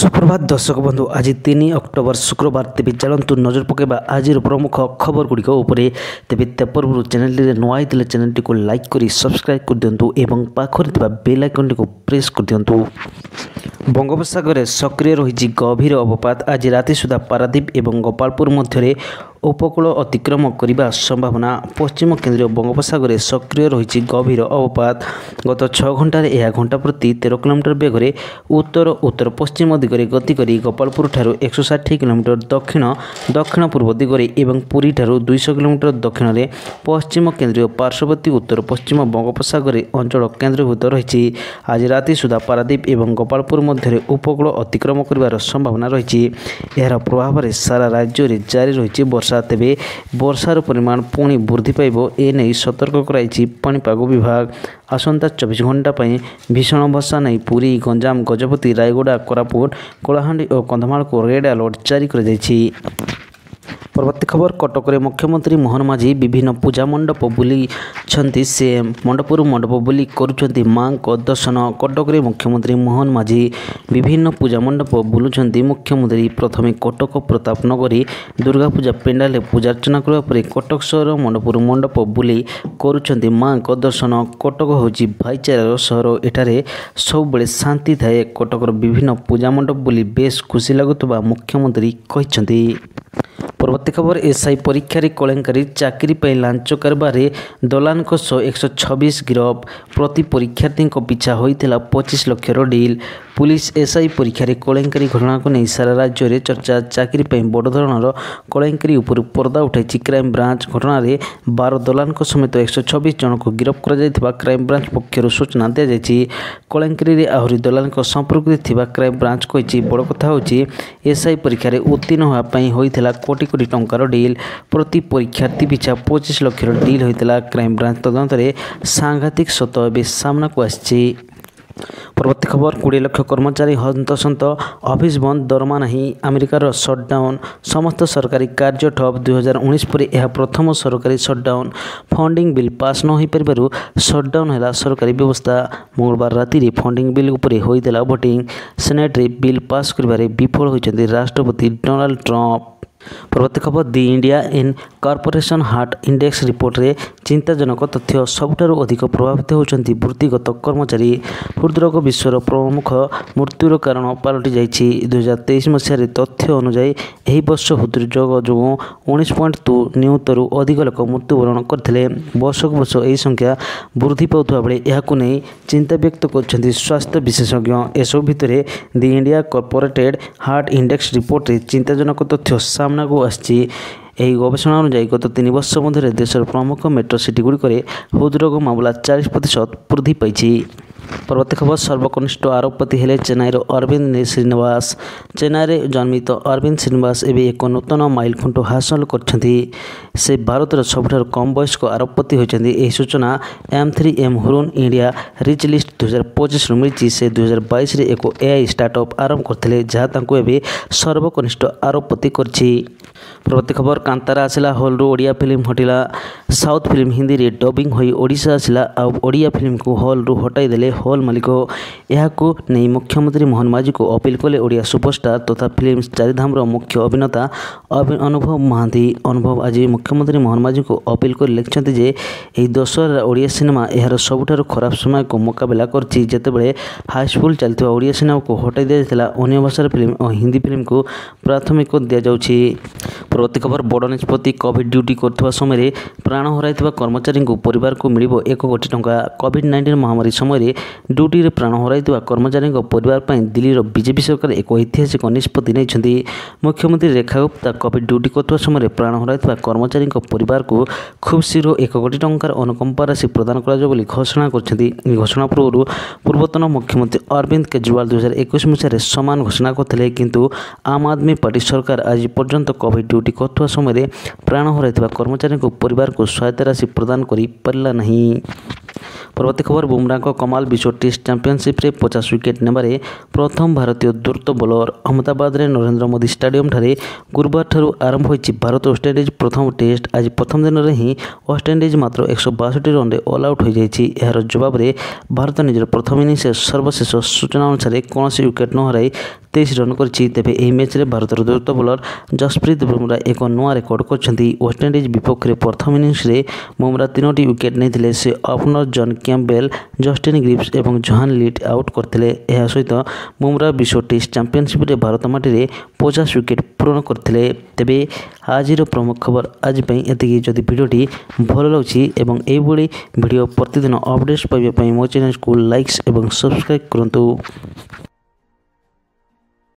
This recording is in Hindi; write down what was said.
सुप्रभात दर्शक बंधु आज 3 अक्टोबर शुक्रवार तेज चलतु नजर पकड़ा आज प्रमुख खबर गुड़िक तेज पूर्व चैनल नुआ चैनल टी लाइक कर सब्सक्राइब कर दिंतु एवं पाखरे बेल आइकन टी प्रेस कर दिंतु। बंगोपसागर सक्रिय रही गभीर अवपात आज राति सुधा पारादीप एवं गोपालपुर मध्य उपकूल अतिक्रम करने संभावना। पश्चिम केंद्रीय बंगोपसागर सक्रिय रही गभीर अवपात गत 6 घंटे यह घंटा प्रति 13 किलोमीटर बेगर उत्तर उत्तर पश्चिम दिगरे गति करी गोपालपुर ठारू 160 किलोमीटर दक्षिण दक्षिण पूर्व दिगरे एवं पुरी ठारू 200 किलोमीटर दक्षिण में पश्चिम केंद्रीय पार्श्ववर्ती उत्तर पश्चिम बंगोपसागर अंचल केंद्रीभूत रही। आज राति सुधा पारादीप एवं गोपालपुर मध्य उपकूल अतिक्रम कर संभावना रही। यार प्रभाव में सारा राज्य में जारी रही वर्षा। तेबे वर्षार परिमाण पुणी वृद्धि पाइब एने सतर्क कराई पाणीपाग विभाग। आसंता 24 घंटा भीषण वर्षा नहीं पुरी गंजाम गजपति रायगड़ा कोरापुट कलाहांडी और कंधमाल को रेड अलर्ट जारी कर जाइछि। परवर्ती खबर कटक रे मुख्यमंत्री मोहन माझी विभिन्न पूजा मंडप बुली से मंडपरू मंडप बुली करुछंती मां को दर्शन। कटक रे मुख्यमंत्री मोहन माझी विभिन्न पूजा मंडप बुलुछंती। मुख्यमंत्री प्रथमे कटक प्रतापनगरी दुर्गा पूजा पेंडाल पूजार्चना करबा परे कटक शहर मंडपरू मंडप बुली करुछंती मां को दर्शन। कटक होची भाईचारार शहर, एठारे सबबेले शांति थाए। कटकर विभिन्न पूजा मंडप बुली बेस खुशी लागुतबा मुख्यमंत्री कहिसंती। परवर्ती खबर एसआई परीक्षा कलंकारी चाकरी पर लांच कारबार दलाल 126 गिरफ। प्रति परीक्षार्थी पिछा होता 25 लाख डील। पुलिस एसआई परीक्षा कलंकारी घटना को नहीं सारा राज्य में चर्चा। चाकरी पर बड़ धरणर कलंकारी उपर पर्दा उठाई क्राइम ब्रांच। घटना 12 दलाल समेत 126 जन को गिरफ कर क्राइम ब्रांच पक्षर सूचना दी जाएगी। कलंकारी आहरी दलाल संपर्क क्राइम ब्रांच कही बड़ कथा होची एसआई परीक्षा उत्तीर्ण होता कोटी कोटी टंकार डील। प्रति परीक्षार्थी पिछा 25 लाख डील होता। क्राइम ब्रांच तदंत सांघातिक सत ए सामना को आसी। परवर्ती खबर 20 लाख कर्मचारी हंतसंत ऑफिस बंद दरमा नहीं अमेरिकार सटडाउन समस्त सरकारी कार्य ठप। 2019 पर यह प्रथम सरकारी सटडाउन। फंडिंग बिल पास न हो पार सटडाउन है सरकारी व्यवस्था। मंगलवार राति फंडिंग बिल उपरे होइदेला भोटिंग। सेनेट रे बिल पास करिबारे विफल होइछन्ति राष्ट्रपति डोनाल्ड ट्रंप। परवर्ती खबर the India in corporation heart index report रे चिंताजनक तथ्य सबुठारु अधिक प्रभावित होउछन्ति वृत्तिगत कर्मचारी। हृदरोग विश्वर प्रमुख मृत्युर कारण पलटि जाइछि। 2023 मसीह तथ्य अनुसार एही वर्ष हृदरोग जो 19.2 नियुतरु अधिक लोक मृत्युवरण करथिले। वर्षक वर्ष एही संख्या वृद्धि पाउथबा बेले एहाकु नै चिंता व्यक्त करछन्ति स्वास्थ्य विशेषज्ञ। एसब भितरे the India कॉर्पोरेटेड heart index report रे चिंताजनक तथ्य सामना को आछि। यही गवेषणा अनुसार गत 3 वर्ष मध्य देशर प्रमुख मेट्रो सिटी गुड़िक हृदरोग मामला 40% वृद्धि पाई। परवर्ती खबर सर्वकनिष्ठ आरोपपति हेले चेन्नईर अरविंद श्रीनिवास। चेन्नई जन्मित अरविंद श्रीनिवास एवं एक नूतन माइलखुंट हासिल करछन्ति। से भारतर सबुठारु कम वयस्क आरोपपति होइछन्ति। एही सूचना M3M Hurun India rich list 2025 रु मिलिछि। से 2022 रे एक एआई स्टार्टअप आरंभ करथिले जहा तांको एबे सर्वकनिष्ठ आरोपपति करछि। परवर्ती खबर कांतारा आसिला हॉल रु ओडिया फिल्म हटिला। साउथ फिल्म हिंदी रे डबिंग होई ओडिशा आसिला आ ओडिया फिल्म को हॉल रु हटाई देले हॉल मालिक। यहाकू नहीं मुख्यमंत्री मोहन माझी को अपील कले ओडिया सुपरस्टार तथा फिल्म चारिधाम मुख्य अभिनेता अनुभव महांती। अनुभव आज मुख्यमंत्री मोहन माझी को अपील कर लिखिछन्ति जे एही दशहरा ओडिया सिनेमा एहार सबुठारु खराब समय को मुकाबला करछि। जेतेबेले हाईस्कुल चलथिबा ओडिया सिनेमा को हटाई दिया जायतिला अन्य भाषार फिल्म और हिंदी फिल्म को प्राथमिक दिया जाउछि। परवर्ती खबर बड़ निष्पत्ति कोविड ड्यूटी करथिबा समय प्राण हराइथिबा कर्मचारी को परिवार को मिलिबो 1 कोटी टंका। कोविड-19 महामारी समय ड्यूटी रे प्राण हराइथिबा कर्मचारी परिवार पर दिल्ली बीजेपी सरकार एक ऐतिहासिक निष्पत्ति नहीं। मुख्यमंत्री रेखा गुप्ता कोविड ड्यूटी करथिबा समय प्राण हराइथिबा कर्मचारी परिवार को खूब शीघ्र 1 कोटी टंकार अनुकंपा राशि प्रदान करा बोली घोषणा करछन्ति। घोषणा पूर्वतन मुख्यमंत्री अरविंद केजरीवाल 2021 मसीह समान घोषणा करथिले किंतु आम आदमी पार्टी सरकार आज पर्यंत कोविड ड्यूटी करथिबा समय प्राण हराइथिबा कर्मचारी परिवार को सहायता राशि प्रदान करि पारला नहीं। परवर्ती खबर बुमराह को कमाल विश्व टेस्ट चैंपियनशिप रे 50 विकेट नेबारे प्रथम भारतीय द्रुत बोलर। अहमदाबाद रे नरेंद्र मोदी स्टेडियम ठारे गुरुवार ठारू आरंभ होइछि भारत वेस्टइंडीज प्रथम टेस्ट। आज प्रथम दिन रे ही वेस्टइंडीज मात्र 162 रन रे ऑल आउट हो जाइछि। एहार जवाब रे भारत निजर प्रथम इनिंग्स सर्वशेष सूचना अनुसार कौन विकेट न हराई 23 ରନ୍ କରିଛି। ତେବେ ଏହି ମ୍ୟାଚ୍ରେ ଭାରତର ଦ୍ରୁତ ବୋଲର ଜସପ୍ରୀତ ବୁମରା ଏକ ନୂଆ ରେକର୍ଡ କରିଛନ୍ତି। ୱେଷ୍ଟଇଣ୍ଡିଜ ବିପକ୍ଷରେ ପ୍ରଥମ ଇନିଂସରେ ବୁମରା 3ଟି ୱିକେଟ୍ ନେଇଥିଲେ। ସେ ଓପନର ଜନ୍ କ୍ୟାମ୍ପବେଲ୍, ଜଷ୍ଟିନ୍ ଗ୍ରିବ୍ସ ଏବଂ ଜୋହାନ୍ ଲିଟ୍ ଆଉଟ୍ କରିଥିଲେ। ଏହା ସହିତ ବୁମରା ବିଶ୍ୱ ଟେଷ୍ଟ ଚାମ୍ପିଅନସିପ୍ରେ ଭାରତ ମାଟିରେ 50 ୱିକେଟ୍ ପୂରଣ କରିଥିଲେ। ତେବେ ଆଜିର ପ୍ରମୁଖ ଖବର ଆଜି ପାଇଁ ଏତିକି। ଯଦି ଭିଡ଼ିଓଟି ଭଲ ଲାଗୁଛି ଏବଂ ଏହିଭଳି ଭିଡ଼ିଓ ପ୍ରତିଦିନ ଅପଡେଟ୍ସ ପାଇବା ପାଇଁ ମୋ ଚ୍ୟାନେଲକୁ ଲାଇକ୍ସ ଏବଂ ସବସ୍କ୍ରାଇବ୍ କରନ୍ତୁ।